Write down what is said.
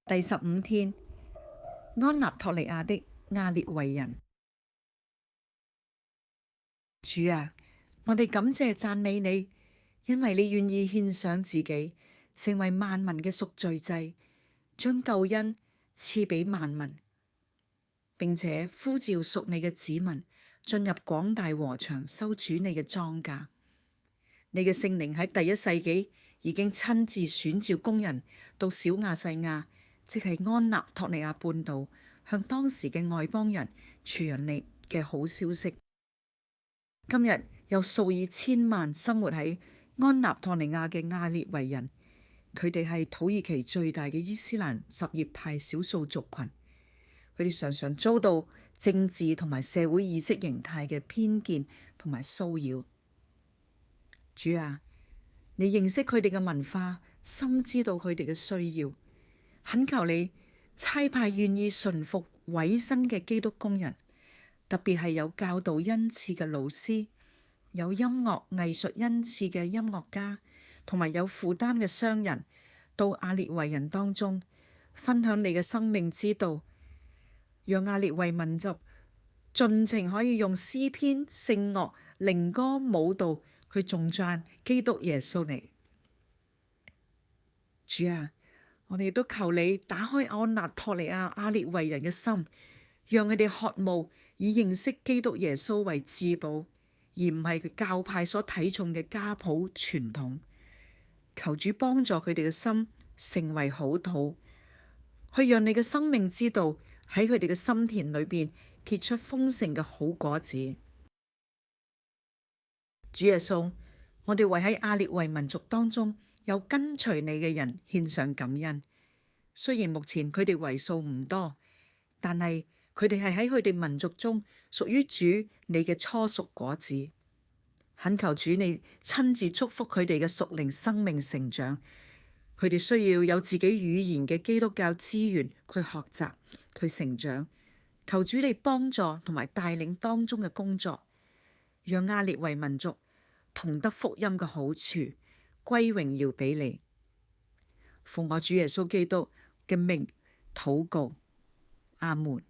第15天，安納托利亞的亞列維人。主啊，我哋感謝讚美你，因為你願意獻上自己，成為萬民嘅贖罪祭，將救恩賜俾萬民，並且呼召屬你嘅子民進入廣大禾場，收主你嘅莊稼。你嘅聖靈喺第一世紀已經親自選召工人到小亞細亞，即係安納托利亞半島，向當時嘅外邦人傳揚你嘅好消息。今日有數以千萬生活喺安納托利亞嘅亞列維人，佢哋係土耳其最大嘅伊斯蘭什葉派少數族群，佢哋常常遭到政治同埋社會意識形態嘅偏見同埋騷擾。主啊，你認識佢哋嘅文化，深知道佢哋嘅需要，懇求你差派願意順服委身嘅基督工人，特別係有教導恩賜嘅老師，有音樂藝術恩賜嘅音樂家，同埋有負擔嘅商人，到亞列維人當中分享你嘅生命之道，讓亞列維民族盡情可以用詩篇、聖樂、靈歌、舞蹈去頌讚基督耶穌嚟。主啊，我哋都求你打開安納托利亞亞列維人嘅心，讓佢哋渴慕以認識基督耶穌為至寶，而唔係教派所睇重嘅家譜傳統。求主幫助佢哋嘅心成為好土，去讓你嘅生命之道喺佢哋嘅心田裏邊結出豐盛嘅好果子。主耶穌，我哋為喺亞列維民族當中有跟隨你嘅人獻上感恩。雖然目前佢哋為數唔多，但係佢哋係喺佢哋民族中屬於主你嘅初熟果子。懇求主你親自祝福佢哋嘅屬靈生命成長。佢哋需要有自己語言嘅基督教資源去學習、去成長。求主你幫助同埋帶領當中嘅工作，讓亞列維民族同得福音嘅好處，歸榮耀俾你。奉我主耶穌基督嘅名禱告，阿門。